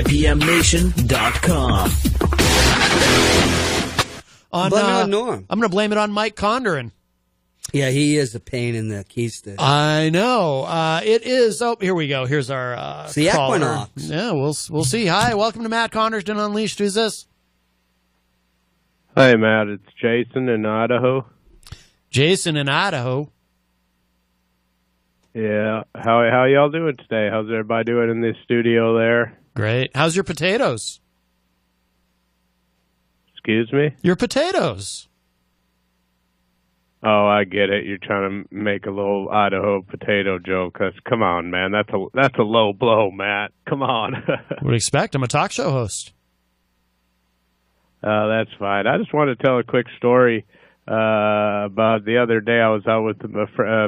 TPMNation.com. Blame it on Norm. I'm going to blame it on Mike Connarton. Yeah, he is a pain in the keister. I know. It is. Oh, here we go. Here's our it's the caller. Equinox. Yeah, we'll see. Hi, welcome to Matt Connarton Unleashed. Who's this? Hey, Matt. It's Jason in Idaho. Jason in Idaho. Yeah. How y'all doing today? How's everybody doing in this studio there? Great. How's your potatoes? Excuse me? Your potatoes. Oh, I get it. You're trying to make a little Idaho potato joke. Come on, man. That's a low blow, Matt. Come on. What do you expect? I'm a talk show host. That's fine. I just want to tell a quick story about the other day. I was out with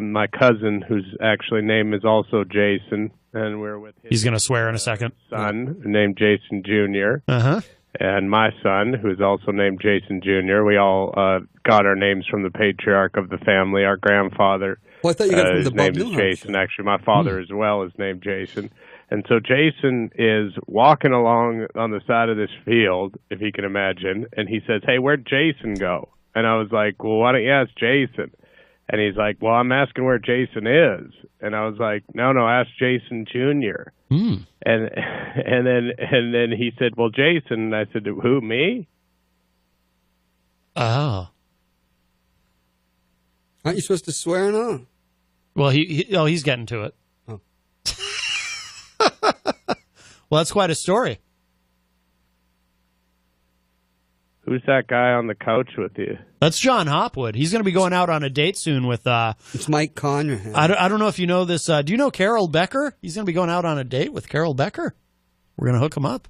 my cousin, whose actually name is also Jason, and we're with his He's going to swear in a second. Son, named Jason Jr. Uh-huh. And my son, who's also named Jason Jr., we all got our names from the patriarch of the family, our grandfather. Well, I thought you got it from the his name Bob is Newhart Jason. Actually, my father as well is named Jason. And so Jason is walking along on the side of this field, if you can imagine, and he says, "Hey, where'd Jason go?" And I was like, "Well, why don't you ask Jason?" And he's like, "Well, I'm asking where Jason is." And I was like, No, ask Jason Jr. Mm. And then he said, "Well, Jason." And I said, "Who, me?" Oh. Aren't you supposed to swear or not? Well, he's getting to it. Oh. Well, that's quite a story. Who's that guy on the couch with you? That's Jon Hopwood. He's going to be going out on a date soon with... It's Mike Connarton. I don't know if you know this. Do you know Carol Becker? He's going to be going out on a date with Carol Becker. We're going to hook him up.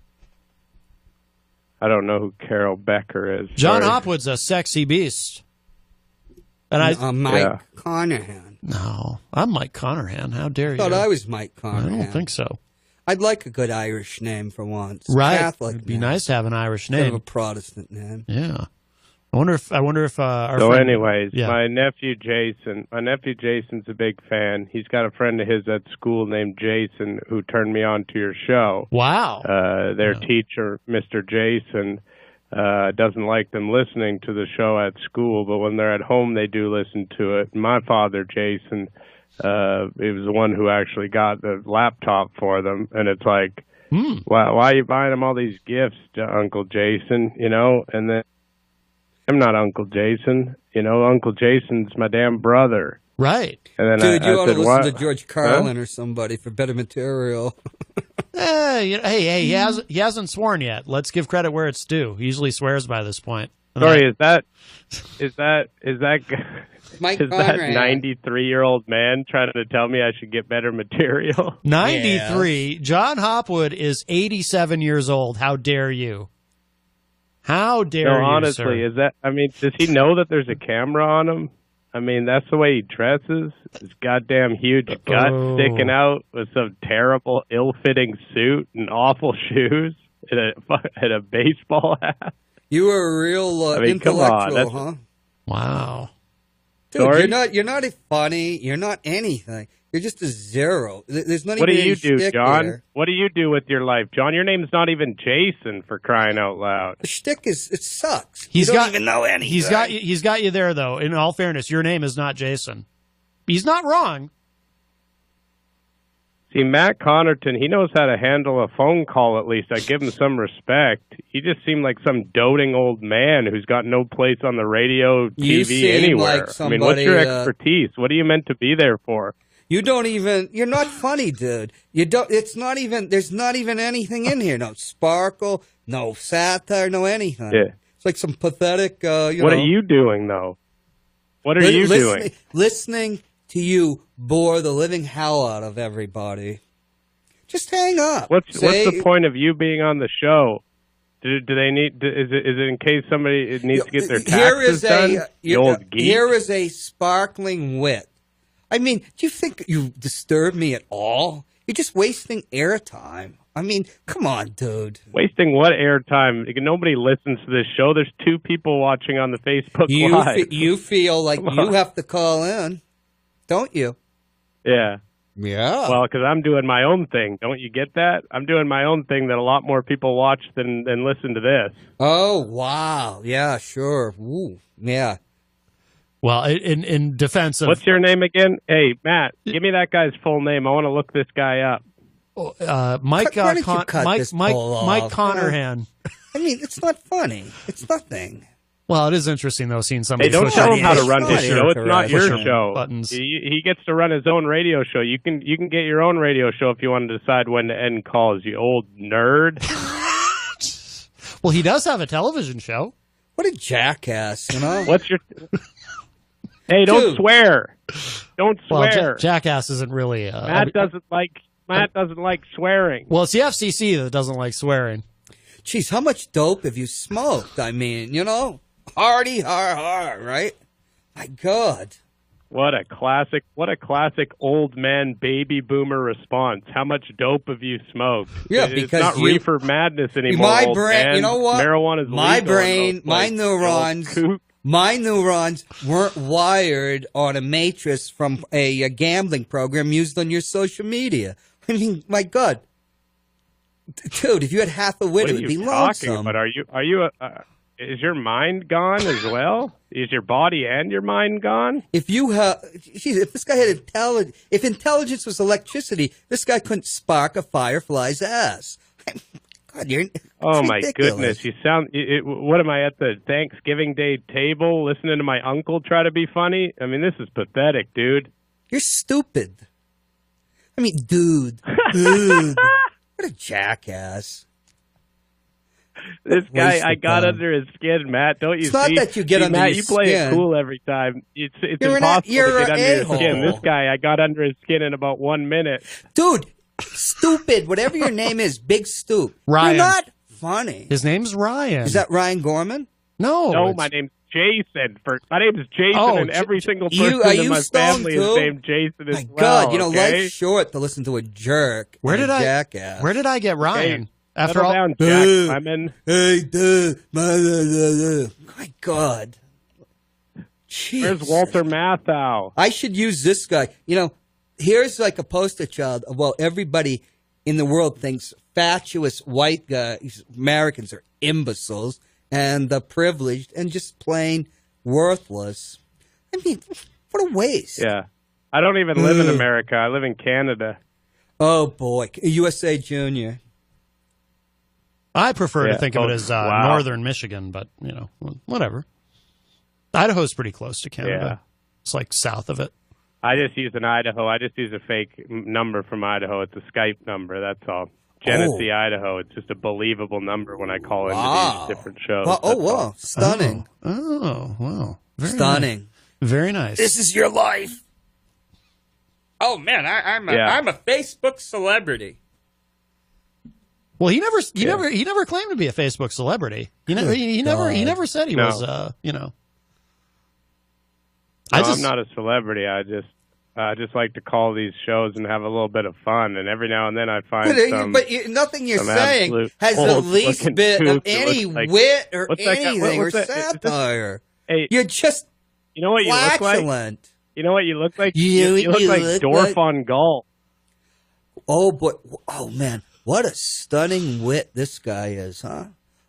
I don't know who Carol Becker is. Jon Sorry. Hopwood's a sexy beast. And Mike Connarton. No, I'm Mike Connarton. How dare you? I thought I was Mike Connarton. I don't think so. I'd like a good Irish name for once. Right. Catholic It'd be name. nice to have an Irish Instead name. of a Protestant name. Yeah. I wonder if our So friend, anyways, yeah. my nephew Jason's a big fan. He's got a friend of his at school named Jason who turned me on to your show. Wow. Their teacher, Mr. Jason, doesn't like them listening to the show at school, but when they're at home, they do listen to it. My father, Jason, he was the one who actually got the laptop for them, and it's like, why are you buying them all these gifts, Uncle Jason? You know, and then I'm not Uncle Jason. You know, Uncle Jason's my damn brother. Right. And then Dude, you ought to said, listen "What? to George Carlin or somebody for better material. Hey, he hasn't sworn yet. Let's give credit where it's due. He usually swears by this point. Sorry, is that Mike is that Conrad. 93-year-old man trying to tell me I should get better material? 93. Jon Hopwood is 87 years old. How dare you? How dare No, you, honestly, sir? is that? I mean, does he know that there's a camera on him? I mean, that's the way he dresses. His goddamn huge gut sticking out with some terrible, ill-fitting suit and awful shoes and a baseball hat. You were a real intellectual, huh? Wow. Dude, Sorry? you're not funny. You're not anything. You're just a zero. There's not What do even you any do, shtick John? there. What do you do with your life, John? Your name's not even Jason, for crying out loud. The shtick it sucks. He's you don't got- even know anything. He's got you there, though. In all fairness, your name is not Jason. He's not wrong. See, Matt Connarton, he knows how to handle a phone call at least. I give him some respect. He just seemed like some doting old man who's got no place on the radio, You TV, seem anywhere. like I mean, what's your somebody, expertise? What are you meant to be there for? You don't even. You're not funny, dude. You don't. It's not even. There's not even anything in here. No sparkle. No satire. No anything. Yeah. It's like some pathetic. What are you doing, though? What are you doing? Listening to you bore the living hell out of everybody. Just hang up. What's the point of you being on the show? Do they need? Is it in case somebody needs to get their taxes done? You old geek. Here is a sparkling wit. I mean, do you think you disturb me at all? You're just wasting airtime. I mean, come on, dude. Wasting what airtime? Nobody listens to this show. There's 2 people watching on the Facebook Live. You feel like you have to call in, don't you? Yeah. Yeah. Well, because I'm doing my own thing. Don't you get that? I'm doing my own thing that a lot more people watch than listen to this. Oh, wow. Yeah, sure. Ooh, yeah. Well, in defense of What's your name again? Hey, Matt, give me that guy's full name. I want to look this guy up. Mike Why don't you cut this poll off? Mike Connarton. I mean, it's not funny. It's nothing. Well, it is interesting though seeing somebody. Hey, don't push tell on him how to push- run his push show. It's not your push show. buttons. He gets to run his own radio show. You can get your own radio show if you want to decide when to end calls. You old nerd. Well, he does have a television show. What a jackass, you know? What's your? Hey, don't Dude. swear. Don't Well, swear. Jackass isn't really. Matt doesn't like swearing. Well, it's the FCC that doesn't like swearing. Jeez, how much dope have you smoked? I mean, you know? Hardy, right? My God. What a classic old man baby boomer response. How much dope have you smoked? Yeah, It's because not reefer madness anymore. My old brain, man. you know what? Marijuana is My legal in brain, those my places. neurons, You old kook. my neurons weren't wired on a matrix from a gambling program used on your social media. I mean, my God. Dude, if you had half a wit, What it are would be you talking lonesome. about? Is your mind gone as well? Is your body and your mind gone? If this guy had if intelligence was electricity, this guy couldn't spark a firefly's ass. God, Oh it's my ridiculous. goodness! You sound. What am I at the Thanksgiving Day table listening to my uncle try to be funny? I mean, this is pathetic, dude. You're stupid. I mean, dude. What a jackass. This guy, Waste I of got time. under his skin, Matt. Don't you It's not see? that you get See, under Matt, your you play skin. it cool every time. It's You're impossible you're to get an under his a-hole. skin. This guy, I got under his skin in about 1 minute. Dude, stupid, whatever your name is, Big Stoop. Ryan. You're not funny. His name's Ryan. Is that Ryan Gorman? no? No, it's- my name's Jason. My name is Jason, Oh, and every single you- person are in you my stoned family too? is named Jason as My well. God, you know, okay? life's short to listen to a jerk. Where and did a I? jackass. Where did I get Ryan? After Settle all, down, Jack Lemon. Hey, dude. My God. Jeez. Where's Walter Matthau? I should use this guy. You know, here's like a poster child of, well, everybody in the world thinks fatuous white guys, Americans, are imbeciles and privileged and just plain worthless. I mean, what a waste. Yeah. I don't even live in America. I live in Canada. Oh, boy. USA Junior. I prefer to Yeah. think of it as Wow. northern Michigan, but you know, whatever. Idaho's pretty close to Canada. Yeah. It's like south of it. I just use an Idaho. I just use a fake number from Idaho. It's a Skype number. That's all. Genesee, Idaho. It's just a believable number when I call into Wow. these different shows. Wow. Oh, That's wow. all. Stunning. Oh, wow. Very Stunning. Nice. Very nice. This is your life. Oh, man. I'm a Facebook celebrity. Well, he never claimed to be a Facebook celebrity. He never said he No. was. You know. No, I'm not a celebrity. I just like to call these shows and have a little bit of fun. And every now and then I find Nothing you're some saying absolute has the old least looking bit of tooth that any looks like- wit or What's that guy- anything or what's that- is this- satire. Hey, You're just you know what you look like? flatulent. You know what you look like? You look like look Dorf like- on golf. Oh, boy. Oh, man. What a stunning wit this guy is, huh?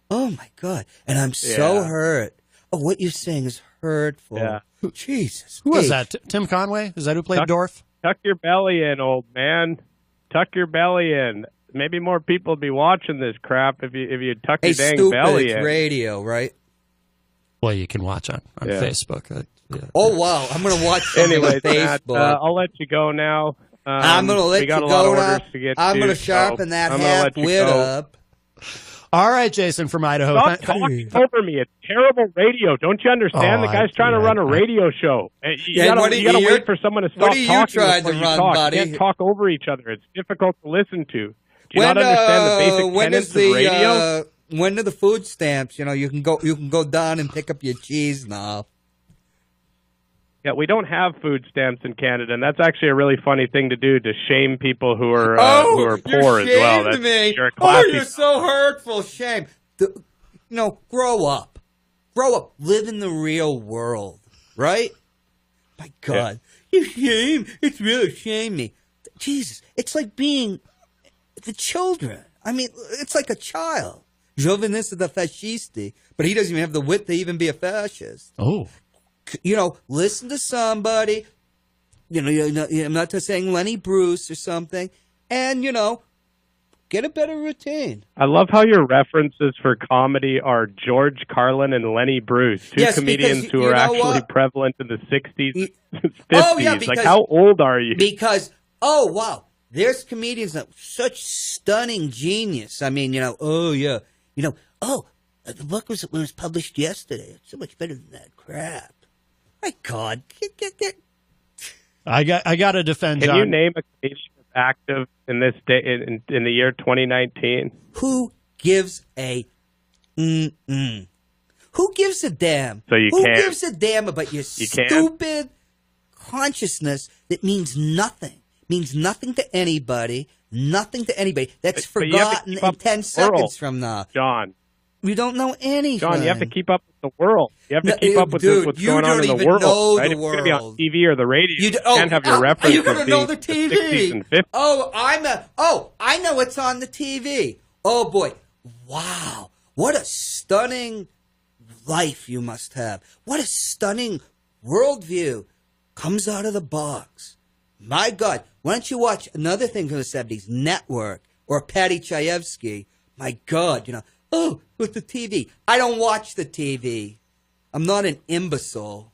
Oh, my God. And I'm so Yeah. hurt. Oh, what you're saying is hurtful. Yeah. Jesus. Who was Hey, that? Tim Conway? Is that who played Dorf? Tuck your belly in, old man. Tuck your belly in. Maybe more people would be watching this crap if you tuck Hey, your dang stupid. belly It's in. radio, right? Well, you can watch on Yeah. Facebook. Yeah. Oh, wow. I'm going to watch something Anyway, on Facebook. I'll let you go now. I'm going to let we got you a lot go of now. orders to get I'm to, going to sharpen so that I'm gonna half let you wit go. up. All right, Jason from Idaho. Stop talking over me. It's terrible radio. Don't you understand? Oh, the guy's trying to run a radio show. You Yeah, gotta you're- wait for someone to stop what are you talking trying before to you run, talk. buddy? You can't talk over each other. It's difficult to listen to. Do you not understand the basic tenets of radio? When do the food stamps? You know, you can go down and pick up your cheese now. Yeah, we don't have food stamps in Canada, and that's actually a really funny thing to do, to shame people who are poor as well. Shamed me. You're a Oh, classy. you're so hurtful. Shame. Grow up. Grow up. Live in the real world, right? My God, you shame. It's really shame me. Jesus, it's like being the children. I mean, it's like a child. Jovinista da fascisti, but he doesn't even have the wit to even be a fascist. Oh. You know, listen to somebody. You know, I'm not just saying Lenny Bruce or something, and you know, get a better routine. I love how your references for comedy are George Carlin and Lenny Bruce, two comedians who are actually prevalent in the 60s, 50s. Oh, yeah, because, like, how old are you? Because, oh, wow, there's comedians that such stunning genius. I mean, you know, oh, yeah. You know, oh, the book was published yesterday. It's so much better than that crap. My God. I got to defend Can John. you name a comedian that's active in this day in the year 2019? Who gives a Who gives a damn? So Who gives a damn about your stupid consciousness that means nothing? Means nothing to anybody. Nothing to anybody. That's forgotten in 10 seconds from now. John. We don't know anything. John, you have to keep up with the world. You have to keep up with what's going on in the world. Right? If you're going to be on TV or the radio, you can't have your reference. You're going to know the TV. The 60s and 50s. I know what's on the TV. Oh, boy. Wow. What a stunning life you must have. What a stunning worldview. Comes out of the box. My God. Why don't you watch another thing from the 70s, Network, or Patty Chayefsky? My God, you know. Oh, with the TV. I don't watch the TV. I'm not an imbecile.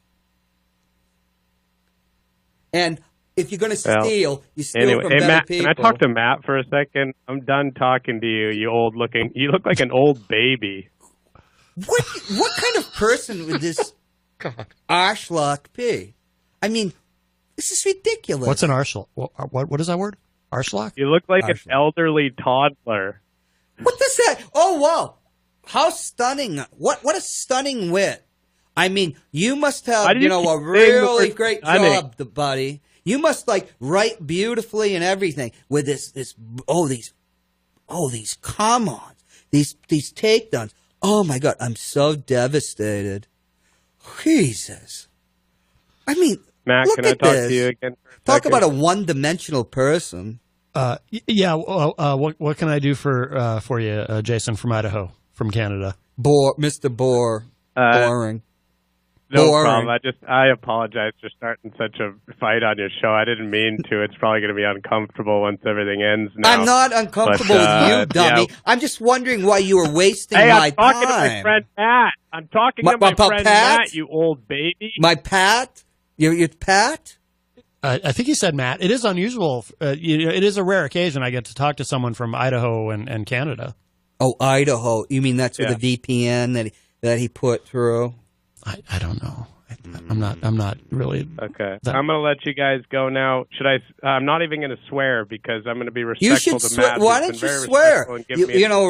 And if you're going to steal, you steal from better Matt, people. Can I talk to Matt for a second? I'm done talking to you, you look like an old baby. What kind of person would this Arschloch be? I mean, this is ridiculous. What's an Arschloch? What is that word? Arschloch? You look like an elderly toddler. What does that? Oh, wow. How stunning. What a stunning wit. I mean, you must have, you know, a really great job, buddy. You must, like, write beautifully and everything with these come-ons, these takedowns. Oh, my God. I'm so devastated. Jesus. I mean, Matt, can I talk to you again for a second? Talk about a one-dimensional person. What can I do for you, Jason from Idaho, from Canada? Mr. Boring. No problem. I apologize for starting such a fight on your show. I didn't mean to. It's probably going to be uncomfortable once everything ends now. I'm not uncomfortable with you, dummy. Yeah. I'm just wondering why you were wasting my time. I'm talking to my friend Pat. I'm talking to my friend Matt, you old baby. My Pat? Your Pat? I think he said Matt. It is unusual. It is a rare occasion I get to talk to someone from Idaho and Canada. Oh, Idaho. You mean that's with the VPN that he put through? I don't know. I'm not really. Okay. I'm going to let you guys go now. I'm not even going to swear because I'm going to be respectful to Matt. Why don't you swear? You know,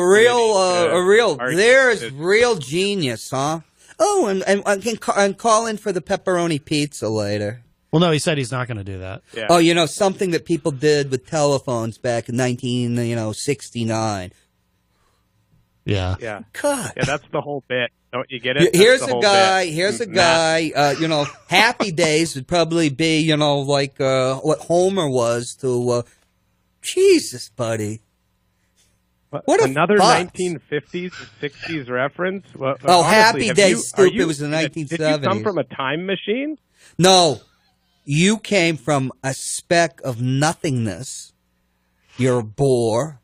there's real genius, huh? Oh, and call in for the pepperoni pizza later. Well, no, he said he's not going to do that. Yeah. Oh, you know, something that people did with telephones back in 1969. Yeah. Yeah. God. Yeah, that's the whole bit. Don't you get it? Here's a guy. You know, Happy Days would probably be, you know, like what Homer was to. Jesus, buddy. What another 1950s or 60s reference? Well, honestly, Happy Days, stupid. It was the 1970s. Did you come from a time machine? No. You came from a speck of nothingness. You're a bore.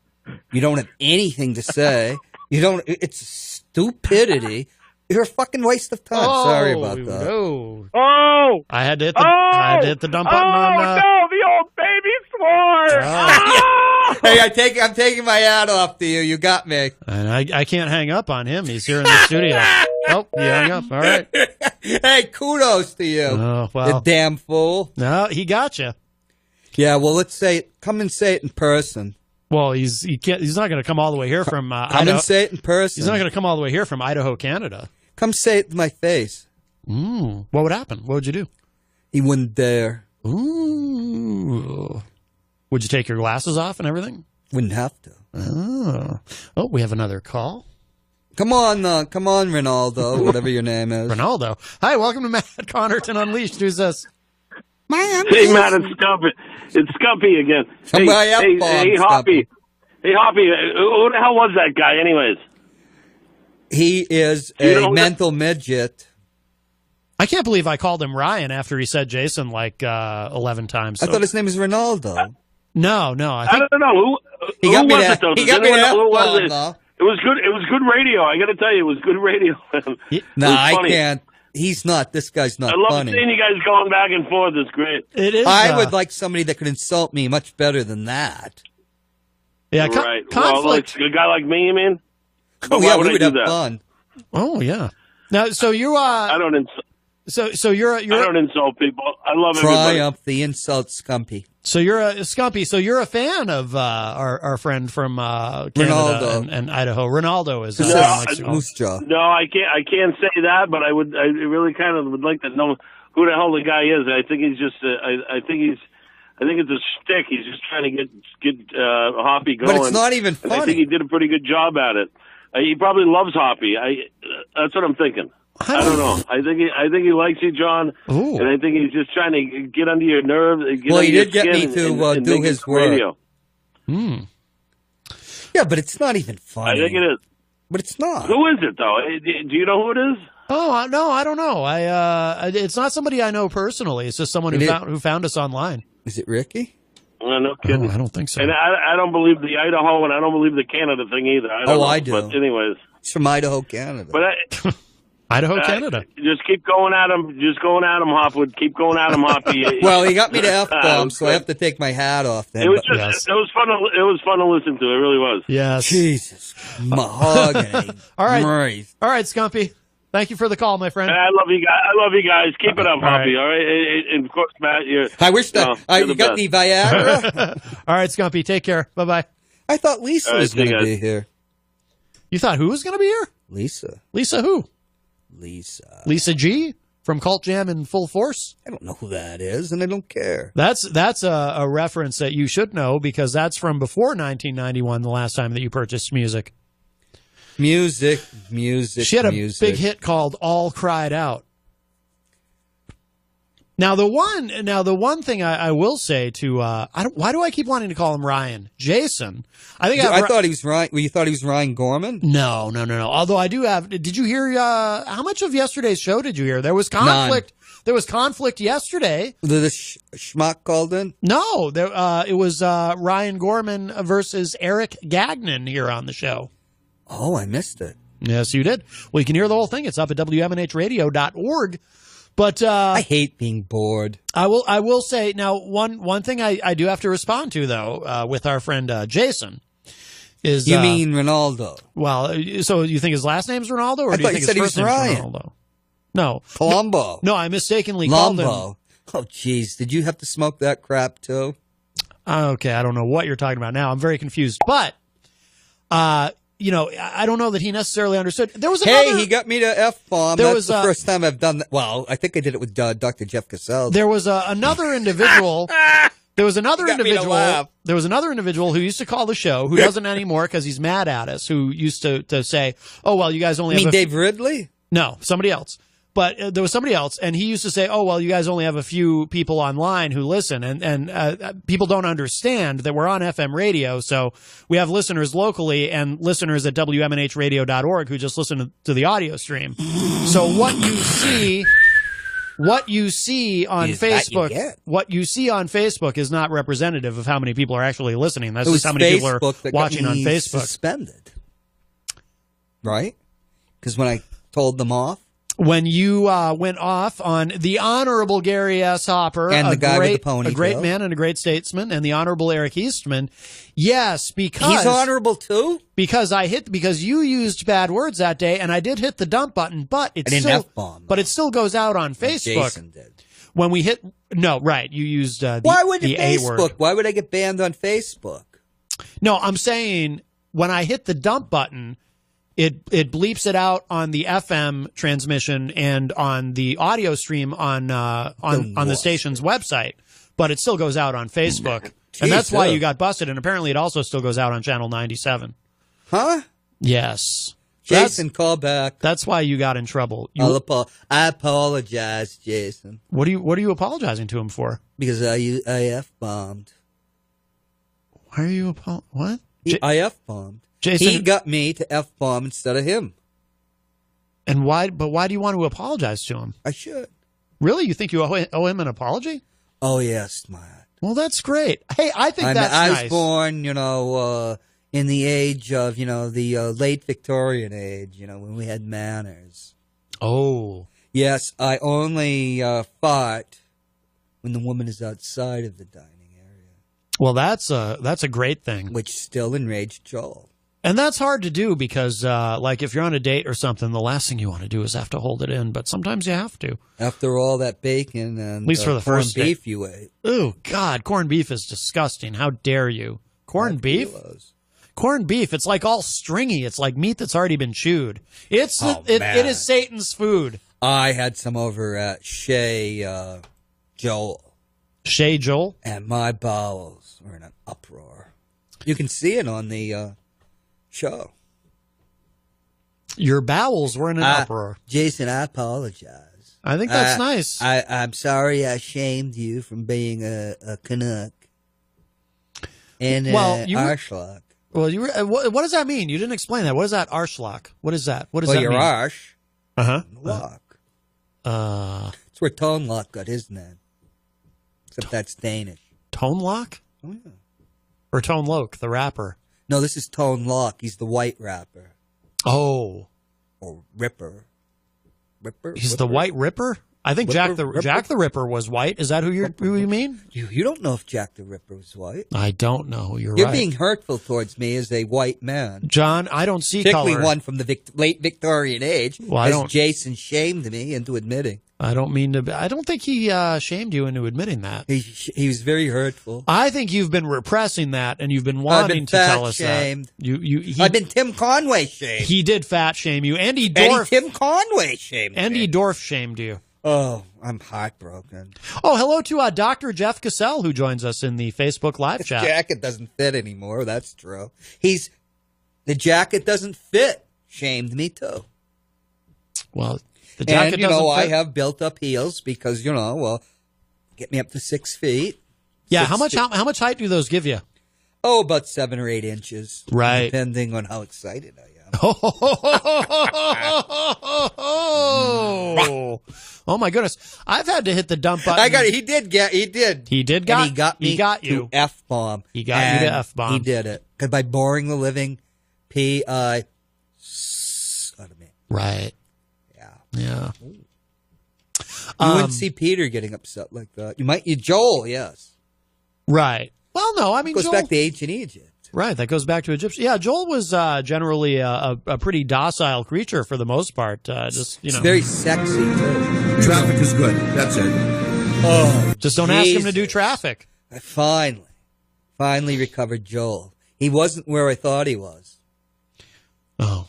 You don't have anything to say. It's stupidity. You're a fucking waste of time. Sorry about that. No. Oh! I had to hit the dump button on. No, the old baby swore. Hey, I'm taking my hat off to you. You got me. And I can't hang up on him. He's here in the studio. Oh, he hung up. All right. Hey, kudos to you. Oh, well. You damn fool. No, he got you. Yeah, well, let's say it. Come and say it in person. Well, he's not going to come all the way here from Idaho. Come and say it in person. He's not going to come all the way here from Idaho, Canada. Come say it to my face. What would happen? What would you do? He wouldn't dare. Ooh. Would you take your glasses off and everything? Wouldn't have to. Oh, we have another call. Come on, Ronaldo, whatever your name is. Ronaldo. Hi, welcome to Matt Connarton Unleashed. Who's this? Hey, Matt, it's Scumpy. It's Scumpy again. Hey, Hoppy. Hey, Hoppy, who the hell was that guy, anyways? He is a mental midget. I can't believe I called him Ryan after he said Jason like 11 times. So. I thought his name was Ronaldo. No. I don't know. Who was it, though? It was good. It was good radio. I got to tell you, it was good radio. I can't. He's not. This guy's not funny. I love seeing you guys going back and forth. It's great. It is. I would like somebody that could insult me much better than that. Yeah, right. Conflict. Well, a guy like me, you mean? Oh, yeah, we would have fun. Oh, yeah. Now, so you I don't insult. So you're I don't insult people. I love everybody. Triumph the insult, Scumpy. So you're a Scumpy. So you're a fan of our friend from Canada and Idaho. Ronaldo is Moose Jaw. No, I can't say that, but I really kind of would like to know who the hell the guy is. I think he's just I think it's a shtick. He's just trying to get Hoppy going. But it's not even funny. And I think he did a pretty good job at it. He probably loves Hoppy. That's what I'm thinking. I don't know. I think he likes you, John. Ooh. And I think he's just trying to get under your nerves. Well, he did get me to do his work. Radio. Yeah, but it's not even funny. I think it is. But it's not. Who is it, though? Do you know who it is? Oh, no, I don't know. It's not somebody I know personally. It's just someone who found us online. Is it Ricky? No kidding. I don't think so. And I don't believe the Idaho, and I don't believe the Canada thing either. I do. But anyways. It's from Idaho, Canada. But Idaho, Canada. Just keep going at him. Just going at him, Hopwood. Keep going at him, Hoppy. Well, he got me to F-bomb, so I have to take my hat off then. It was fun. It was fun to listen to. It really was. Yes. Jesus. Mahogany. All right. Christ. All right, Scumpy. Thank you for the call, my friend. I love you guys. Keep it up, Hoppy. All right. And of course, Matt, I wish that you got the Viagra. All right, Scumpy. Take care. Bye-bye. I thought Lisa was going to be here. You thought who was going to be here? Lisa. Lisa who? Lisa G from Cult Jam in Full Force? I don't know who that is, and I don't care. That's a reference that you should know because that's from before 1991, the last time that you purchased music. Music. She had a big hit called All Cried Out. Now the one thing I will say to why do I keep wanting to call him Ryan? Jason. I thought he was Ryan. Well, you thought he was Ryan Gorman? No. Although I do have. Did you hear? How much of yesterday's show did you hear? There was conflict. None. There was conflict yesterday. The schmuck called in? No, it was Ryan Gorman versus Eric Gagnon here on the show. Oh, I missed it. Yes, you did. Well, you can hear the whole thing. It's up at WMNHradio.org. But I hate being bored. I will say now one thing I do have to respond to though with our friend Jason is you mean Ronaldo? Well, so you think his last name's Ronaldo, or do you think his first name's Ronaldo? No, Colombo. No, I mistakenly called him. Oh, jeez, did you have to smoke that crap too? Okay, I don't know what you're talking about now. I'm very confused, but I don't know that he necessarily understood. There was another, he got me to F-bomb. That's the first time I've done that. Well, I think I did it with Dr. Jeff Cassell. There was another individual. There was another individual. There was another individual who used to call the show, who doesn't anymore because he's mad at us. Who used to say, "Oh well, you guys only." You mean Dave Ridley? No, somebody else. But there was somebody else, and he used to say, "Oh well, you guys only have a few people online who listen, and people don't understand that we're on FM radio, so we have listeners locally and listeners at WMNHradio.org who just listen to the audio stream. So what you see on Facebook is not representative of how many people are actually listening. That's just how many people are watching on Facebook. Suspended, right? Because when I told them off. When you went off on the Honorable Gary S. Hopper, and the guy with the ponytail, a great man and a great statesman, and the Honorable Eric Eastman, yes, because he's honorable too. Because you used bad words that day, and I did hit the dump button, but it still goes out on Facebook. Jason did. When we hit you used the Facebook? A word. Why would I get banned on Facebook? No, I'm saying when I hit the dump button. It bleeps it out on the FM transmission and on the audio stream on the station's website, but it still goes out on Facebook, and that's why you got busted. And apparently, it also still goes out on Channel 97. Huh? Yes. Jason, call back. That's why you got in trouble. I apologize, Jason. What are you apologizing to him for? Because I F-bombed. Why are you what? I F-bombed. Jason, he got me to F-bomb instead of him. And why? But why do you want to apologize to him? I should. Really? You think you owe him an apology? Oh yes, Matt. Well, that's great. Hey, I think that's nice. I was born, in the age of, the late Victorian age, when we had manners. Oh. Yes, I only fart when the woman is outside of the dining area. Well, that's a great thing. Which still enraged Joel. And that's hard to do because, if you're on a date or something, the last thing you want to do is have to hold it in. But sometimes you have to. After all that bacon and at least for the first corned beef you ate. Oh, God, corned beef is disgusting. How dare you? Corned beef? Corned beef, it's like all stringy. It's like meat that's already been chewed. It is Satan's food. I had some over at Shea Joel. Shea Joel? And my bowels were in an uproar. You can see it on the show. Your bowels were in an uproar. Jason, I apologize. I think that's nice. I'm sorry I shamed you from being a Canuck and Arschlock. Well, what does that mean? You didn't explain that. What is that, Arschlock? What is that? What does that mean? Well, you're Arsch. Lock. It's where Tone Lock got his name. Except that's Danish. Tone Lock? Oh, yeah. Or Tone Loc, the rapper? No, this is Tone Lock. He's the white rapper. Oh. Or Ripper. He's the White Ripper? I think Jack the Ripper was white. Is that who you mean? You don't know if Jack the Ripper was white. I don't know. You're right. You're being hurtful towards me as a white man. John, I don't see color. Particularly one from the late Victorian age, as Jason shamed me into admitting. I don't mean to. I don't think he shamed you into admitting that. He was very hurtful. I think you've been repressing that, and you've been wanting to tell us shamed. that. I've been Tim Conway shamed. He did fat shame you. Andy Tim Conway shamed Andy Dorff shamed you. Oh, I'm heartbroken. Oh, hello to Dr. Jeff Cassell, who joins us in the Facebook live chat. His jacket doesn't fit anymore. That's true. The jacket doesn't fit. Shamed me too. Well, the jacket doesn't fit. I have built up heels because, get me up to 6 feet. Yeah, how much height do those give you? Oh, about 7 or 8 inches. Right. Depending on how excited I am. Oh my goodness! I've had to hit the dump button. I got it. He did. He got you to F-bomb. He got you to F-bomb. He did it because by boring the living out of me. Right. Yeah. You wouldn't see Peter getting upset like that. Joel, yes. Right. Well, no, I mean, goes back to ancient Egypt. Right, that goes back to Egyptian. Yeah, Joel was generally a pretty docile creature for the most part. It's very sexy too. Traffic is good. That's it. Oh, just don't ask him to do traffic. I finally recovered Joel. He wasn't where I thought he was. Oh,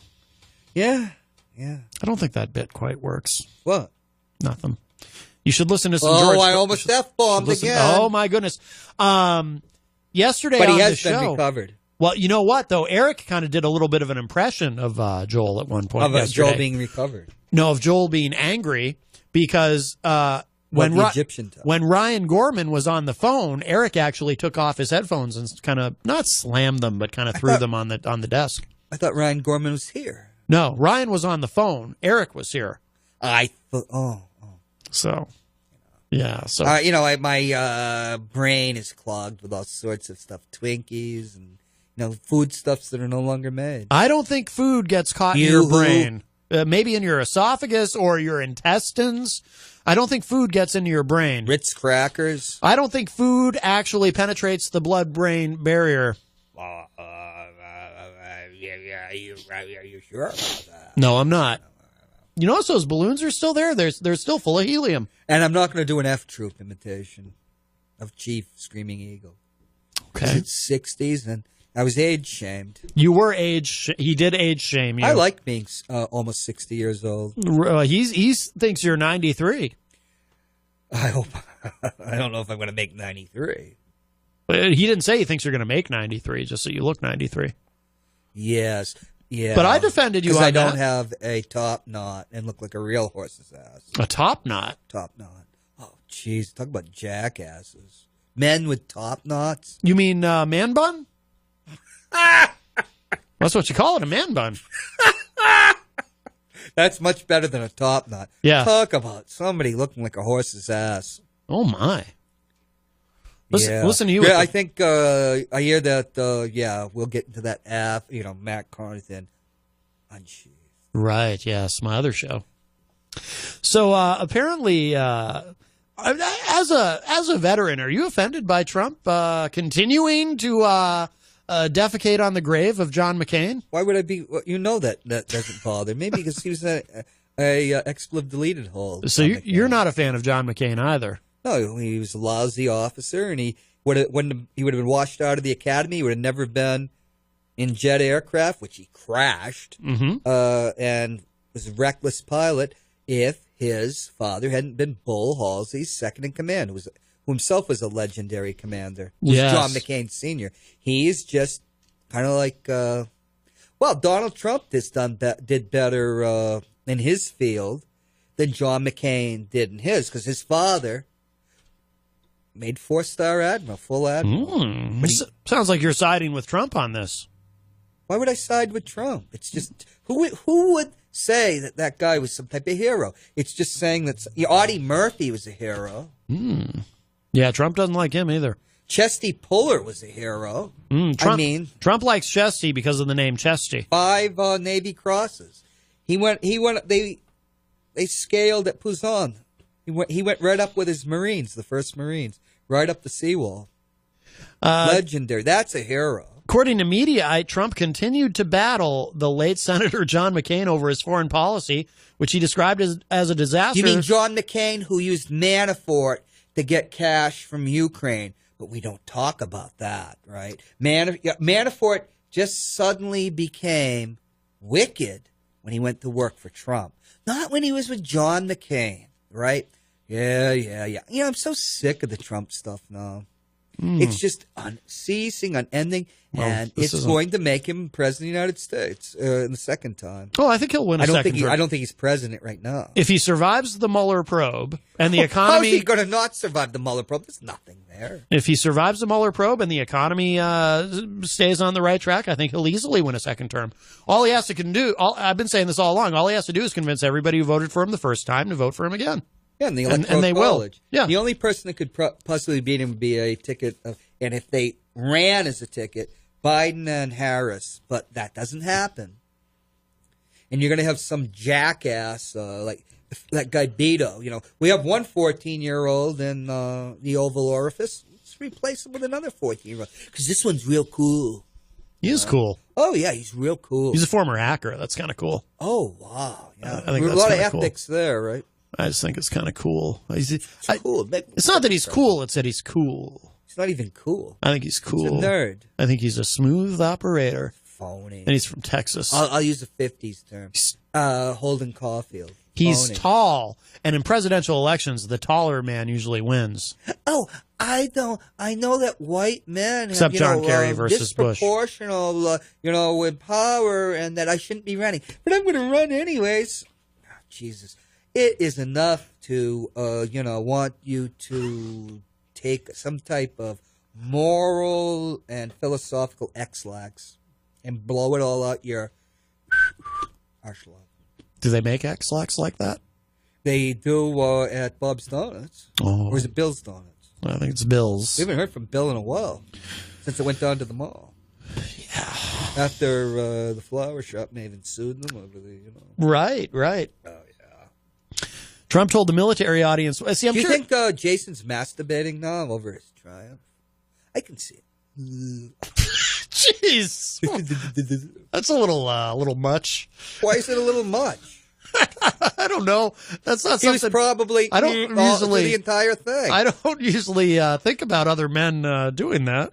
yeah. I don't think that bit quite works. What? Nothing. You should listen to some George. Oh, I almost F-bombed again. Oh my goodness. Yesterday but on he has the been show, recovered. Well, you know what, though? Eric kind of did a little bit of an impression of Joel at one point. Of Joel being recovered. No, of Joel being angry because when Ryan Gorman was on the phone, Eric actually took off his headphones and kind of, not slammed them, but kind of threw them on the desk. I thought Ryan Gorman was here. No, Ryan was on the phone. Eric was here. I thought, So... Yeah, so my brain is clogged with all sorts of stuff, Twinkies and foodstuffs that are no longer made. I don't think food gets caught in your brain. Maybe in your esophagus or your intestines. I don't think food gets into your brain. Ritz crackers. I don't think food actually penetrates the blood-brain barrier. Are you sure about that? No, I'm not. You notice those balloons are still there? They're still full of helium. And I'm not going to do an F-Troop imitation of Chief Screaming Eagle. Okay. It's 60s, and I was age-shamed. You were he did age-shame you. I like being almost 60 years old. He thinks you're 93. I hope. I don't know if I'm going to make 93. He didn't say he thinks you're going to make 93, just so you look 93. Yes. Yeah. But I defended you on I that. don't have a top knot and look like a real horse's ass. A top knot? Top knot. Oh, jeez. Talk about jackasses. Men with top knots. You mean man bun? That's what you call it, a man bun. That's much better than a top knot. Yeah. Talk about somebody looking like a horse's ass. Oh, my. Listen, listen to you. Yeah, I think I hear that, we'll get into that Matt Connarton Unleashed. Right, yes, my other show. So apparently, as a veteran, are you offended by Trump continuing to defecate on the grave of John McCain? Why would I be? Well, that doesn't bother. Maybe because he was a expletive deleted hold. So you're not a fan of John McCain either. No, he was a lousy officer, and he would have been washed out of the academy. He would have never been in jet aircraft, which he crashed, and was a reckless pilot. If his father hadn't been Bull Halsey's second in command, who himself was a legendary commander, was John McCain Sr. He's just kind of like, Donald Trump did better in his field than John McCain did in his, because his father made 4-star admiral, full admiral. Sounds like you're siding with Trump on this. Why would I side with Trump? It's just who would say that guy was some type of hero? It's just saying that Audie Murphy was a hero. Yeah, Trump doesn't like him either. Chesty Puller was a hero. Trump likes Chesty because of the name Chesty. 5 Navy Crosses. He went. They scaled at Puzon. He went right up with his Marines, the first Marines, right up the seawall. Legendary. That's a hero. According to Mediaite, Trump continued to battle the late Senator John McCain over his foreign policy, which he described as a disaster. You mean John McCain, who used Manafort to get cash from Ukraine? But we don't talk about that, right? Manafort just suddenly became wicked when he went to work for Trump. Not when he was with John McCain, right? Yeah. I'm so sick of the Trump stuff now. It's just unceasing, unending, and it's going to make him president of the United States in the second time. Oh, I think he'll win a second term. I don't think he's president right now. If he survives the Mueller probe and the economy... How is he going to not survive the Mueller probe? There's nothing there. If he survives the Mueller probe and the economy stays on the right track, I think he'll easily win a second term. All he has to do... I've been saying this all along. All he has to do is convince everybody who voted for him the first time to vote for him again. Yeah, and they will. Yeah. The only person that could possibly beat him would be a ticket and if they ran as a ticket, Biden and Harris. But that doesn't happen. And you're going to have some jackass like that guy Beto. We have one 14-year-old in the Oval Office. Let's replace him with another 14-year-old because this one's real cool. He is cool. Oh, yeah, he's real cool. He's a former hacker. That's kind of cool. Oh, wow. Yeah. I think a lot of ethics there, right? I just think it's kind of cool. It's cool. It's not that he's cool. It's that he's cool. He's not even cool. I think he's cool. He's a nerd. I think he's a smooth operator. Phony. And he's from Texas. I'll use the 50s term. Holden Caulfield. He's Phony. tall. And in presidential elections, the taller man usually wins. Oh, I know that white men Except have, John Kerry versus Bush. Disproportional, with power and that I shouldn't be running. But I'm going to run anyways. Oh, Jesus. It is enough to, want you to take some type of moral and philosophical X-lax and blow it all out your arschlock. Do they make X-lax like that? They do at Bob's Donuts. Oh. Or is it Bill's Donuts? I think it's Bill's. We haven't heard from Bill in a while since it went down to the mall. Yeah. After the flower shop may have sued them over the, Right. Oh, yeah. Trump told the military audience. See, Do you think Jason's masturbating now over his triumph? I can see it. Jeez, that's a little much. Why is it a little much? I don't know. That's not He something. was probably I don't usually the entire thing. I don't usually think about other men doing that.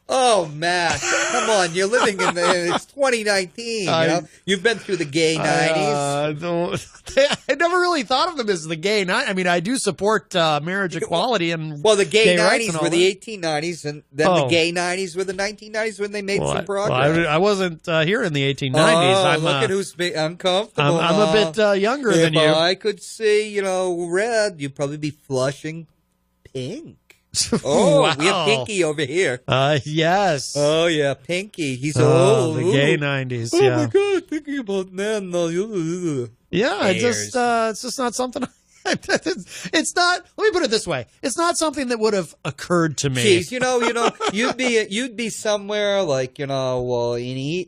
Oh, Matt, come on! You're living in it's 2019. You've been through the gay 90s. I never really thought of them as the gay 90s. I mean, I do support marriage equality and the gay 90s rights were the 1890s, and then the gay 90s were the 1990s when they made some progress. I wasn't here in the 1890s. Look at who's uncomfortable. I'm a bit younger than you. If I could see, red, you'd probably be flushing pink. Oh, wow. We have Pinky over here. Yes. Oh, yeah, Pinky. He's old. The gay 90s, oh, yeah. Oh, my God, thinking about men. Yeah, it's just not something... It's not... Let me put it this way. It's not something that would have occurred to me. Jeez, you'd be somewhere like, in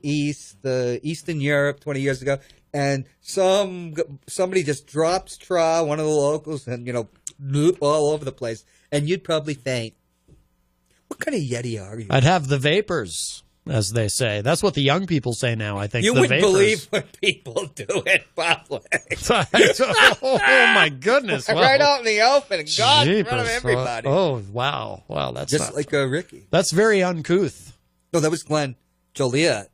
Eastern Europe 20 years ago, and somebody just drops one of the locals, and, bloop all over the place. And you'd probably faint. What kind of Yeti are you? I'd have the vapors, as they say. That's what the young people say now, I think. You wouldn't believe what people do in public. Oh, my goodness. Well, right out in the open, and God, in front of everybody. Oh, wow. Wow, that's just like Ricky. That's very uncouth. No, that was Glenn Joliet.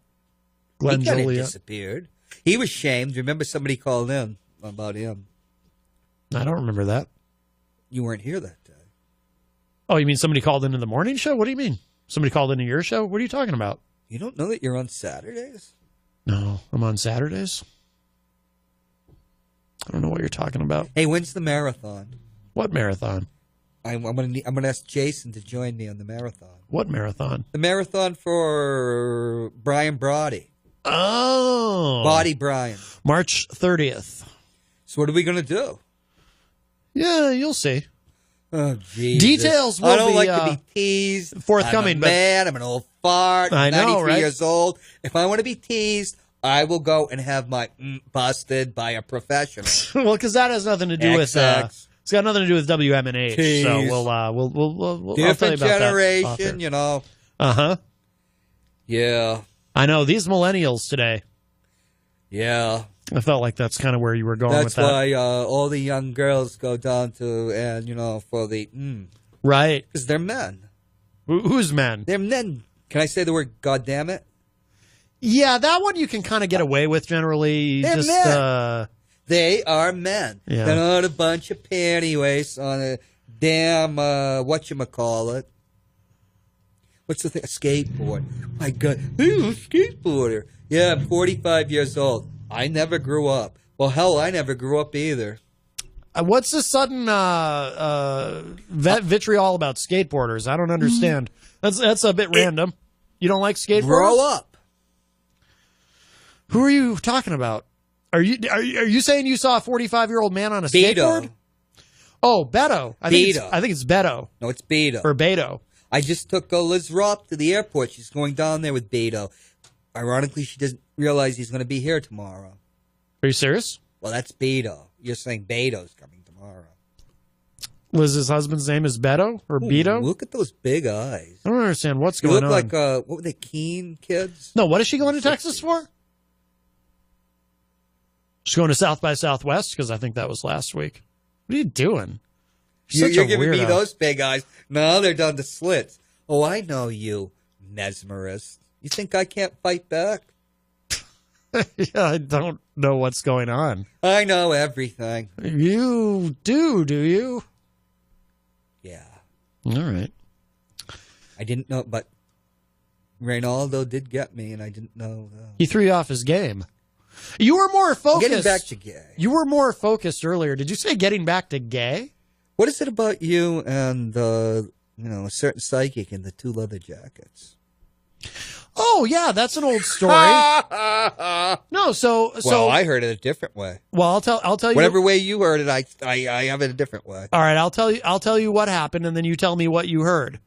Glenn Joliet disappeared. He was shamed. Remember somebody called in about him. I don't remember that. You weren't here that day. Oh, you mean somebody called into the morning show? What do you mean? Somebody called into your show? What are you talking about? You don't know that you're on Saturdays? No, I'm on Saturdays. I don't know what you're talking about. Hey, when's the marathon? What marathon? I'm gonna ask Jason to join me on the marathon. What marathon? The marathon for Brian Brody. Oh, Body Brian. March 30th. So what are we gonna do? Yeah, you'll see. Oh, Jesus. Details will be... I don't like to be teased. Forthcoming. I'm a man. I'm an old fart. I'm 93 years old. If I want to be teased, I will go and have my busted by a professional. Well, because that has nothing to do with... it's got nothing to do with WMNH. Tease. So we'll different I'll tell generation, you about that. Uh-huh. Yeah. I know. These millennials today. Yeah. I felt like that's kind of where you were going with that. That's why all the young girls go down to, and, for the, Right. Because they're men. Who's men? They're men. Can I say the word goddammit? Yeah, that one you can kind of get away with generally. They're just, men. They are men. Yeah. They're not a bunch of pantyweights on a damn, whatchamacallit. What's the thing? A skateboard. My God. He's a skateboarder. Yeah, I'm 45 years old. I never grew up. Well, hell, I never grew up either. What's the sudden vitriol about skateboarders? I don't understand. That's a bit random. You don't like skateboarders? Grow up. Who are you talking about? Are you saying you saw a 45-year-old man on a skateboard? Oh, Beto. I think it's Beto. No, it's Beto. Or Beto. I just took Liz Ropp to the airport. She's going down there with Beto. Ironically, she doesn't realize he's going to be here tomorrow. Are you serious? Well, that's Beto. You're saying Beto's coming tomorrow. Liz's husband's name is Beto or Beto? Look at those big eyes. I don't understand what's going on. You look like, what were they, Keen kids? No, what is she going to Texas for? She's going to South by Southwest because I think that was last week. What are you doing? You're giving me those big eyes. No, they're down to slits. Oh, I know you, mesmerist. You think I can't fight back? Yeah, I don't know what's going on. I know everything. You do you? Yeah. All right. I didn't know, but Reynaldo did get me, and I didn't know. He threw you off his game. You were more focused. Getting back to gay. You were more focused earlier. Did you say getting back to gay? What is it about you and, a certain psychic in the two leather jackets? Oh, yeah, that's an old story. No, so well, I heard it a different way. Well, I'll tell you whatever way you heard it. I have it a different way. All right, I'll tell you what happened, and then you tell me what you heard.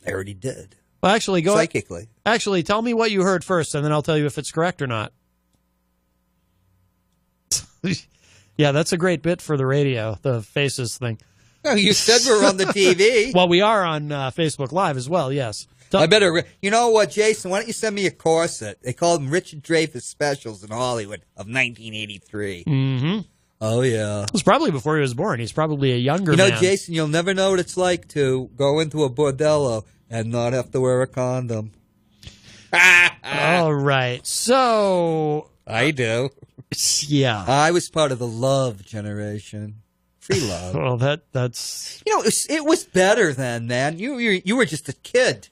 I already did. Well, actually, go psychically. Actually, tell me what you heard first, and then I'll tell you if it's correct or not. Yeah, that's a great bit for the radio, the faces thing. Oh, you said we're on the TV. Well, we are on Facebook Live as well. Yes. I better. You know what, Jason? Why don't you send me a corset? They called them Richard Dreyfuss specials in Hollywood of 1983. Mm-hmm. Oh yeah. It was probably before he was born. He's probably a younger man. Jason, you'll never know what it's like to go into a bordello and not have to wear a condom. All right. So I do. Yeah. I was part of the love generation. Free love. Well, that's it was better then, man. You were just a kid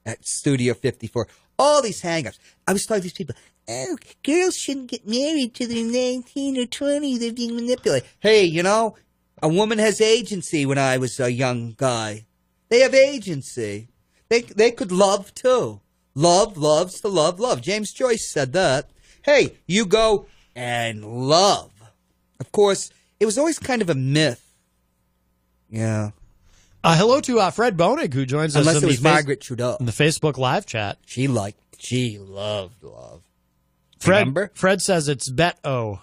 at Studio 54. All these hang-ups. I was talking to these people. Oh, girls shouldn't get married till they're 19 or 20. They're being manipulated. Hey, a woman has agency when I was a young guy. They have agency. They could love, too. Love loves to love. James Joyce said that. Hey, you go and love. Of course, it was always kind of a myth. Yeah. Hello to Fred Bonig, who joins us. Unless it was Margaret Trudeau. In the Facebook live chat. She loved love. Fred says it's Beto.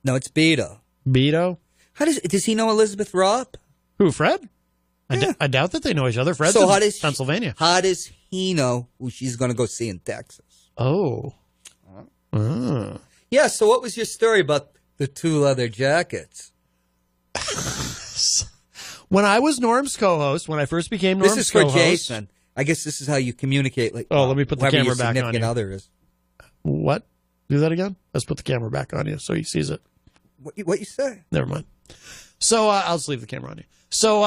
No, it's Beto. Beto? Does he know Elizabeth Ropp? Who, Fred? Yeah. I doubt that they know each other. Fred's so in Pennsylvania. How does he know who she's going to go see in Texas? Oh. Yeah, so what was your story about the 2 leather jackets? When I was Norm's co-host, when I first became Norm's co-host... This is for Jason. I guess this is how you communicate. Let me put the camera back on you. Other is. What? Do that again? Let's put the camera back on you so he sees it. What you say? Never mind. So I'll just leave the camera on you. So,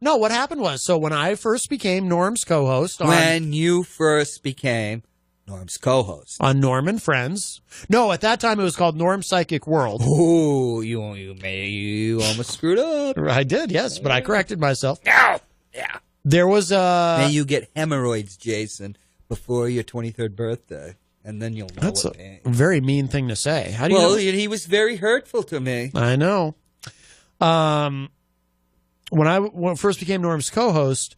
no, what happened was, when I first became Norm's co-host... When you first became Norm's co-host. On Norm and Friends. No, at that time it was called Norm Psychic World. Oh, you almost screwed up. I did, yes, but I corrected myself. No! Yeah. There was May you get hemorrhoids, Jason, before your 23rd birthday. And then you'll know That's what a very mean thing to say. How do you know? He was very hurtful to me. I know. When I first became Norm's co-host,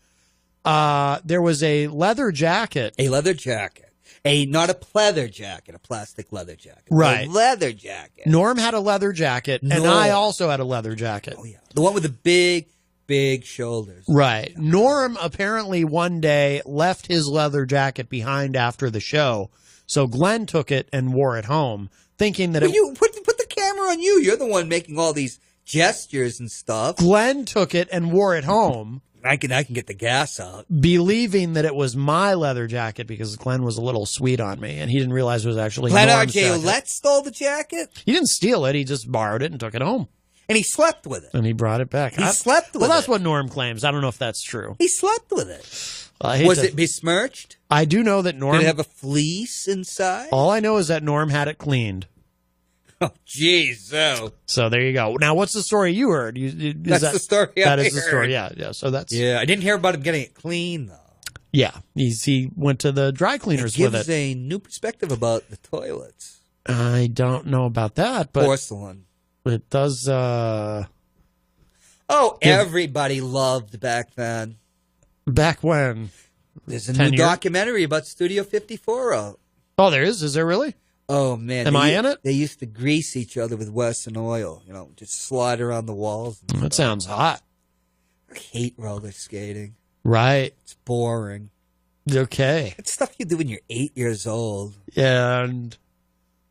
there was a leather jacket. A leather jacket. Not a pleather jacket, a plastic leather jacket. Right. A leather jacket. Norm had a leather jacket, and I also had a leather jacket. Oh, yeah. The one with the big shoulders. Right. Norm apparently one day left his leather jacket behind after the show, so Glenn took it and wore it home, thinking that You put the camera on you. You're the one making all these gestures and stuff. Glenn took it and wore it home. I can get the gas out. Believing that it was my leather jacket because Glenn was a little sweet on me, and he didn't realize it was actually Glenn Norm's R.J. jacket. Ouellette stole the jacket? He didn't steal it. He just borrowed it and took it home. And he slept with it. And he brought it back. He slept with it. Well, that's what Norm claims. I don't know if that's true. He slept with it. Was it besmirched? I do know that Norm... Did it have a fleece inside? All I know is that Norm had it cleaned. Oh, jeez. So there you go. Now, what's the story you heard? The story I That is heard. the story, yeah. So that's... Yeah, I didn't hear about him getting it clean, though. Yeah, he went to the dry cleaners with it. It gives a new perspective about the toilets. I don't know about that, but... Porcelain. It does... Everybody loved back then. Back when? There's a new documentary about Studio 54 out. Oh, there is? Is there really? Oh, man. Am I in it? They used to grease each other with Western oil, just slide around the walls. That sounds hot. I hate roller skating. Right. It's boring. Okay. It's stuff you do when you're 8 years old. And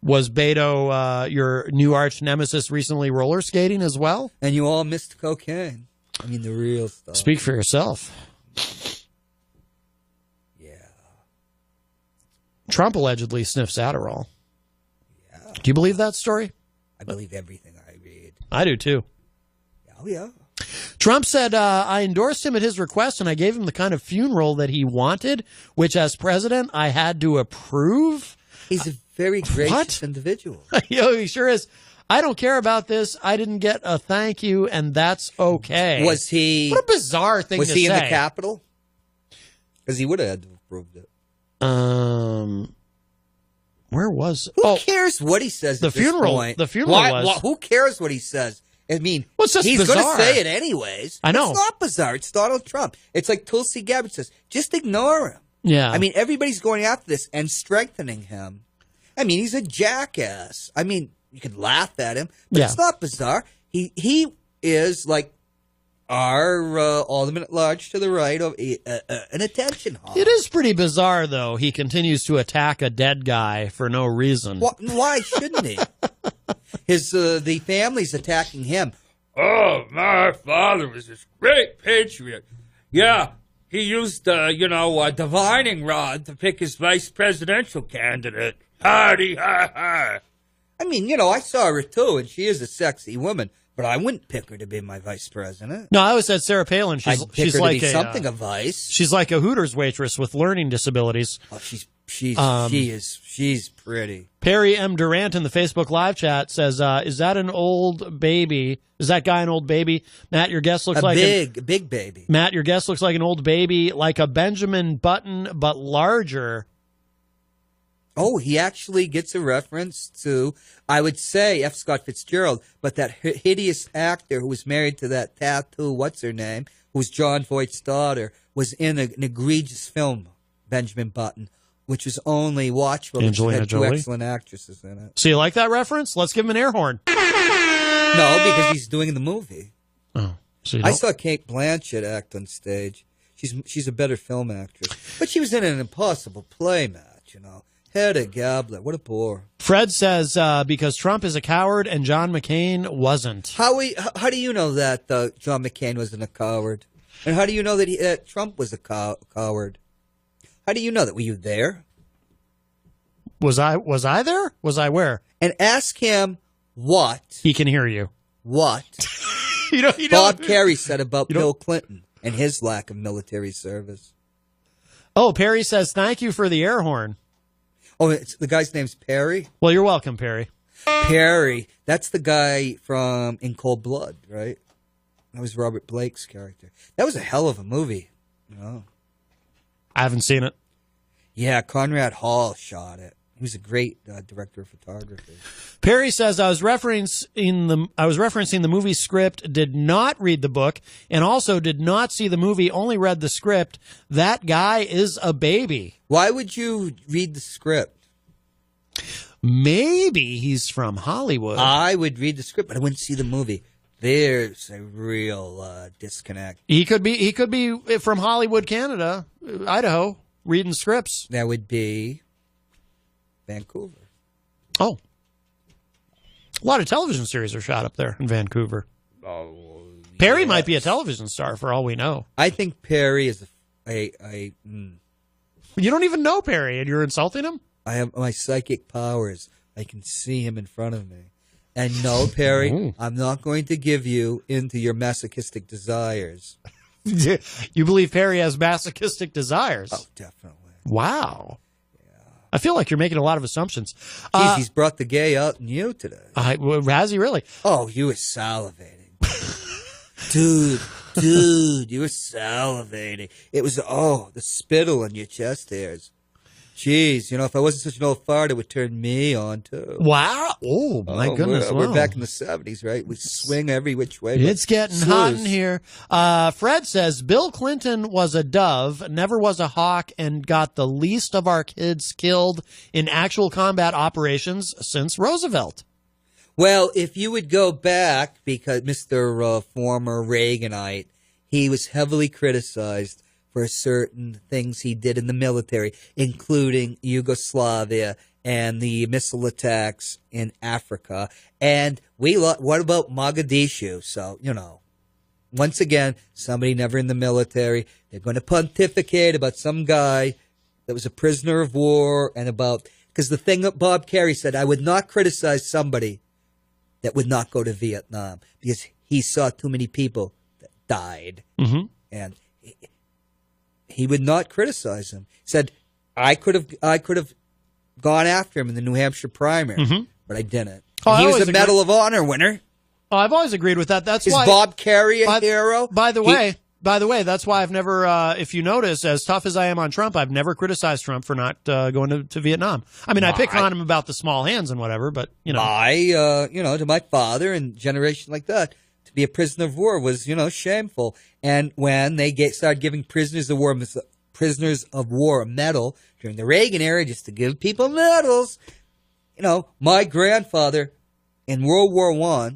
was Beto, your new arch nemesis, recently roller skating as well? And you all missed cocaine. I mean, the real stuff. Speak for yourself. Yeah. Trump allegedly sniffs Adderall. Yeah. Do you believe that story? I believe everything I read. I do, too. Oh, yeah. Trump said, I endorsed him at his request, and I gave him the kind of funeral that he wanted, which, as president, I had to approve. He's a very gracious individual. He sure is. I don't care about this. I didn't get a thank you, and that's okay. Was he... What a bizarre thing to say. Was he in the Capitol? Because he would have had to have approved it. Where was... Who cares what he says at this point? The funeral was... Who cares what he says? I mean, he's going to say it anyways. I know. It's not bizarre. It's Donald Trump. It's like Tulsi Gabbard says, just ignore him. Yeah. I mean, everybody's going after this and strengthening him. I mean, he's a jackass. I mean, you could laugh at him, but it's not bizarre. He is like our alderman at large to the right of an attention hog. It is pretty bizarre, though. He continues to attack a dead guy for no reason. Why shouldn't he? The family's attacking him. Oh, my father was this great patriot. Yeah, he used, a divining rod to pick his vice presidential candidate. Hardy, ha, ha. I mean, I saw her too, and she is a sexy woman, but I wouldn't pick her to be my vice president. No, I always said Sarah Palin. I'd pick She's her like to be something of vice. She's like a Hooters waitress with learning disabilities. Oh, she's pretty. Perry M. Durant in the Facebook live chat says, "Is that an old baby? Is that guy an old baby?" Matt, your guest looks like a big baby. Matt, your guest looks like an old baby, like a Benjamin Button, but larger. Oh, he actually gets a reference to, I would say, F. Scott Fitzgerald, but that hideous actor who was married to that tattoo, what's her name, who was John Voight's daughter, was in an egregious film, Benjamin Button, which was only watchable. Angelina had Jolie? two excellent actresses in it. So you like that reference? Let's give him an air horn. No, because he's doing the movie. Oh, so I saw Kate Blanchett act on stage. She's a better film actress. But she was in an impossible play match, Hedda Gabler, what a bore. Fred says, because Trump is a coward and John McCain wasn't. How do you know that John McCain wasn't a coward? And how do you know that Trump was a coward? How do you know that? Were you there? Was I there? Was I where? And ask him what. He can hear you. What Bob Kerry said about Bill Clinton and his lack of military service. Oh, Perry says, thank you for the air horn. Oh, the guy's name's Perry? Well, you're welcome, Perry. Perry. That's the guy from In Cold Blood, right? That was Robert Blake's character. That was a hell of a movie. I haven't seen it. Yeah, Conrad Hall shot it. He was a great director of photography. Perry says, I was referencing the movie script, did not read the book, and also did not see the movie, only read the script. That guy is a baby. Why would you read the script? Maybe he's from Hollywood. I would read the script, but I wouldn't see the movie. There's a real disconnect. He could be from Hollywood, Canada, Idaho, reading scripts. That would be Vancouver. Oh. A lot of television series are shot up there in Vancouver. Oh, Perry might be a television star for all we know. I think Perry is You don't even know Perry, and you're insulting him? I have my psychic powers. I can see him in front of me. And no, Perry, I'm not going to give you into your masochistic desires. You believe Perry has masochistic desires? Oh, definitely. Wow. I feel like you're making a lot of assumptions. Jeez, he's brought the gay out in you today. Has he really? Oh, you were salivating. Dude, you were salivating. It was, the spittle on your chest hairs. Jeez, if I wasn't such an old fart, it would turn me on, too. Wow. Oh, my goodness. We're back in the 70s, right? We swing every which way. It's getting hot in here. Fred says, Bill Clinton was a dove, never was a hawk, and got the least of our kids killed in actual combat operations since Roosevelt. Well, if you would go back, because Mr. Former Reaganite, he was heavily criticized for certain things he did in the military, including Yugoslavia and the missile attacks in Africa. And what about Mogadishu? So, once again, somebody never in the military. They're going to pontificate about some guy that was a prisoner of war because the thing that Bob Kerry said, I would not criticize somebody that would not go to Vietnam because he saw too many people that died. Mm-hmm. And he would not criticize him. He said, I could have gone after him in the New Hampshire primary, but I didn't. He was a Medal of Honor winner. Oh, I've always agreed with that. Is Bob Kerry a hero? By the way, that's why I've never, if you notice, as tough as I am on Trump, I've never criticized Trump for not going to Vietnam. I mean, I pick on him about the small hands and whatever, but, to my father and generation like that, to be a prisoner of war was, shameful. And when they started giving prisoners of war a medal during the Reagan era, just to give people medals, my grandfather in World War I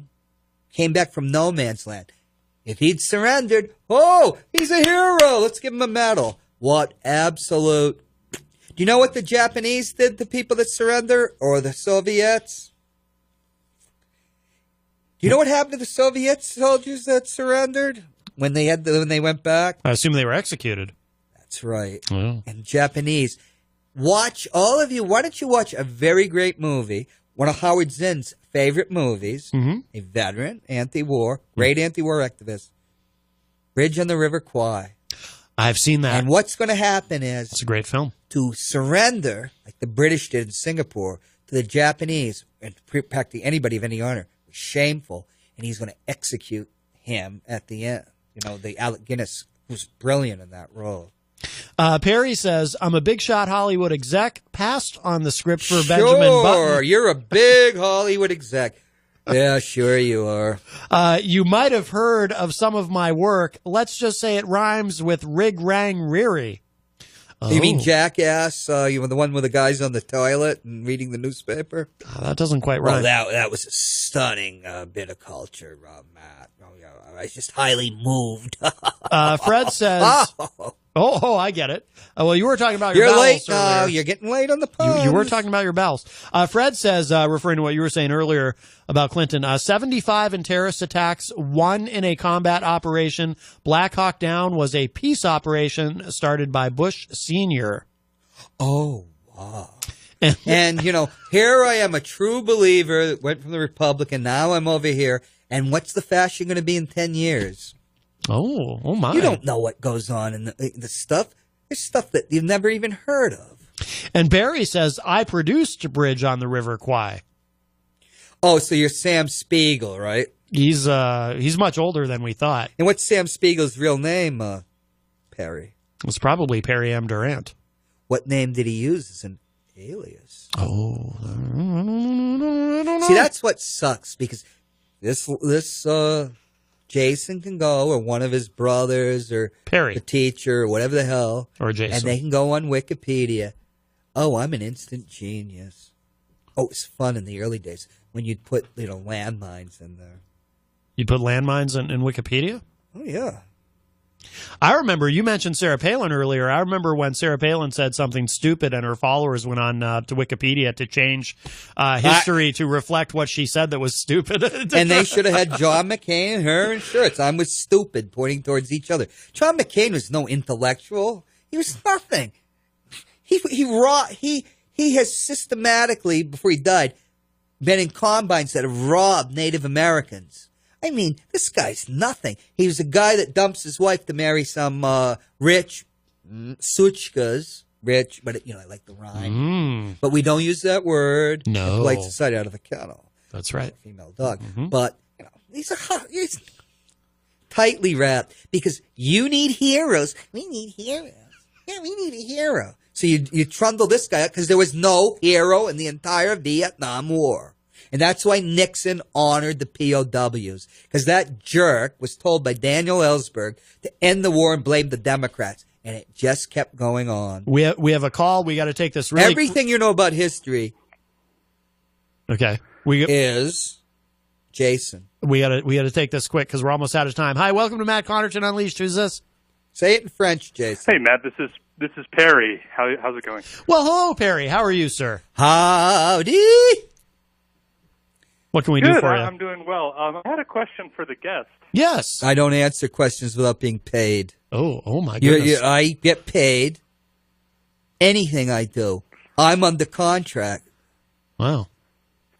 came back from no man's land. If he'd surrendered, he's a hero. Let's give him a medal. What absolute... Do you know what the Japanese did to people that surrender? Or the Soviets? Do you know what happened to the Soviet soldiers that surrendered when they went back? I assume they were executed. That's right. Yeah. And Japanese. Watch, all of you, why don't you watch a very great movie, one of Howard Zinn's favorite movies, a veteran, anti-war, great anti-war activist, Bridge on the River Kwai. I've seen that. And what's going to happen is It's a great film. to surrender, like the British did in Singapore, to the Japanese, and practically anybody of any honor, was shameful, and he's going to execute him at the end. You know, the Alec Guinness, who's brilliant in that role. Perry says, I'm a big shot Hollywood exec, passed on the script for Benjamin Button. Sure, you're a big Hollywood exec. Yeah, sure you are. You might have heard of some of my work. Let's just say it rhymes with Rig Rang Riri. You mean Jackass? You were the one with the guys on the toilet and reading the newspaper? That doesn't quite Well, rhyme. that was a stunning bit of culture, Matt. Oh, yeah, I was just highly moved. Fred says, oh, I get it. Well, you were talking about your You're bowels late earlier. now. You're getting late on the puns. You were talking about your bowels. Fred says, referring to what you were saying earlier about Clinton, 75 in terrorist attacks, 1 in a combat operation. Black Hawk Down was a peace operation started by Bush Sr. Oh, wow. And, you know, here I am, a true believer that went from the Republican. Now I'm over here. And what's the fashion going to be in 10 years? Oh my. You don't know what goes on in the stuff. There's stuff that you've never even heard of. And Barry says, I produced Bridge on the River Kwai. Oh, so you're Sam Spiegel, right? He's much older than we thought. And what's Sam Spiegel's real name, Perry? It was probably Perry M. Durant. What name did he use as an alias? Oh. See, that's what sucks, because this Jason can go, or one of his brothers, or Perry. the teacher, or whatever the hell. Or Jason. And they can go on Wikipedia. Oh, I'm an instant genius. Oh, it was fun in the early days when you'd put, landmines in there. You put landmines in Wikipedia? Oh, yeah. I remember you mentioned Sarah Palin earlier. I remember when Sarah Palin said something stupid and her followers went on to Wikipedia to change history to reflect what she said that was stupid. And they should have had John McCain and her in shirts. I was stupid, pointing towards each other. John McCain was no intellectual. He was nothing. He has systematically, before he died, been in combines that have robbed Native Americans. I mean, this guy's nothing. He was a guy that dumps his wife to marry some rich suchkas. Rich, but I like the rhyme. But we don't use that word. No. Polite society out of a kennel. That's right. Female dog. But he's tightly wrapped, because you need heroes. We need heroes. Yeah, we need a hero. So you trundle this guy out because there was no hero in the entire Vietnam War. And that's why Nixon honored the POWs, because that jerk was told by Daniel Ellsberg to end the war and blame the Democrats. And it just kept going on. We have a call. We got to take this really Everything you know about history Okay. is Jason. We got to take this quick because we're almost out of time. Hi, welcome to Matt Connarton Unleashed. Who's this? Say it in French, Jason. Hey, Matt, this is Perry. How's it going? Well, hello, Perry. How are you, sir? Howdy. What can we Good. do for you? I'm doing well. I had a question for the guest. Yes. I don't answer questions without being paid. Oh my goodness. I get paid. Anything I do, I'm under contract. Wow.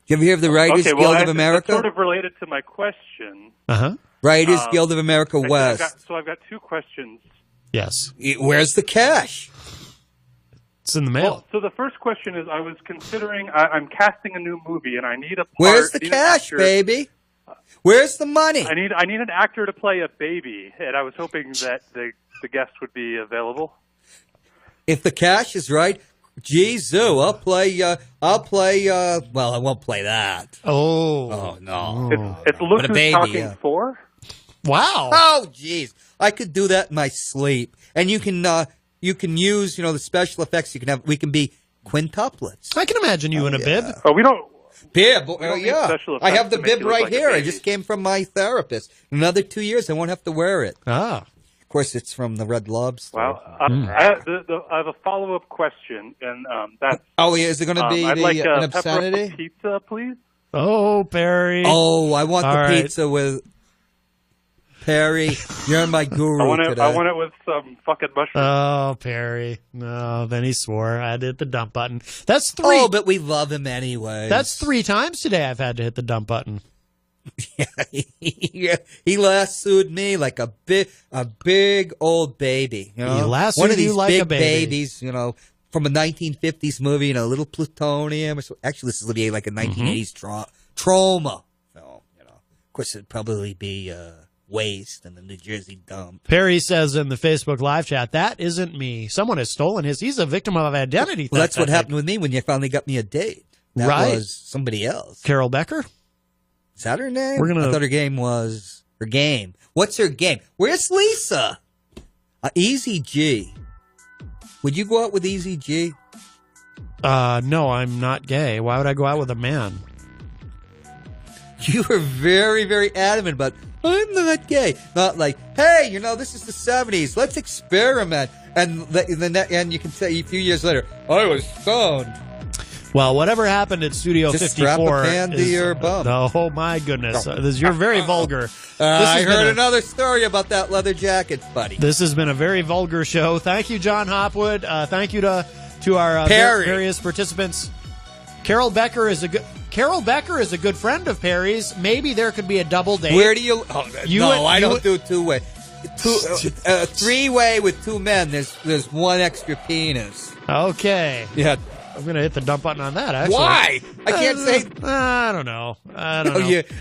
You ever hear of the Writers Guild of America? That's sort of related to my question. Uh-huh. Writers Guild of America West. I've got two questions. Yes. Where's the cash? It's in the mail. Well, so the first question is, I was considering, I'm casting a new movie, and I need a part. Where's the cash, baby? Where's the money? I need an actor to play a baby, and I was hoping that the guest would be available. If the cash is right, Zoo, I'll play. Well, I won't play that. Oh no. It's Luke But a who's baby, talking yeah. for. Wow. Oh, jeez, I could do that in my sleep. And you can use the special effects. We can be quintuplets. I can imagine you in a bib. Oh, we don't. Bib, don't need yeah. special I have effects the to make bib you look right like a here. I baby. just came from my therapist. In another 2 years, I won't have to wear it. Ah. Of course, it's from the Red Lobster. Well, I have a follow-up question, and that's. Oh, yeah, is it going to be I'd like an a obscenity? pepperoni pizza, please. Oh, Perry. Oh, I want All the right. pizza with Perry, you're my guru today. I want it with some fucking mushrooms. Oh, Perry. No, then he swore. I had to hit the dump button. That's 3. Oh, but we love him anyway. That's 3 times today I've had to hit the dump button. Yeah, he lassoed me like a big old baby. You know? He lassoed one of these you like big a baby. babies, you know, from a 1950s movie, you know, Little Plutonium. Actually, this would be like a 1980s trauma film. You know, of course, it'd probably be Waste and the New Jersey dump. Perry says in the Facebook live chat, that isn't me. Someone has stolen his. He's a victim of identity theft. Well, that's what happened with me when you finally got me a date. That was somebody else. Carol Becker? Is that her name? I thought her game was her game. What's her game? Where's Lisa? Easy G. Would you go out with Easy G? No, I'm not gay. Why would I go out with a man? You were very, very adamant about, I'm not gay. Not like, hey, you know, this is the 70s. Let's experiment. And you can say a few years later, I was stoned. Well, whatever happened at Studio Just 54 strap a pan to your bum. Oh, my goodness. You're very vulgar. I heard another story about that leather jacket, buddy. This has been a very vulgar show. Thank you, Jon Hopwood. Thank you to our various participants. Carol Becker is a good friend of Perry's. Maybe there could be a double date. Where do you? I don't do two-way. Three-way with 2 men. There's 1 extra penis. Okay. Yeah. I'm going to hit the dump button on that, actually. Why? I can't say. I don't know.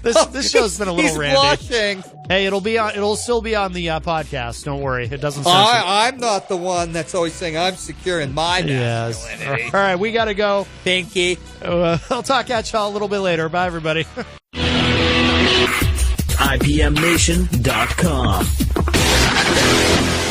This show's been a little randy. Blushing. Hey, it'll still be on the podcast. Don't worry. It doesn't censor. I'm not the one that's always saying I'm secure in my masculinity. All right, we got to go. Pinky. I'll talk at y'all a little bit later. Bye, everybody. IPMNation.com.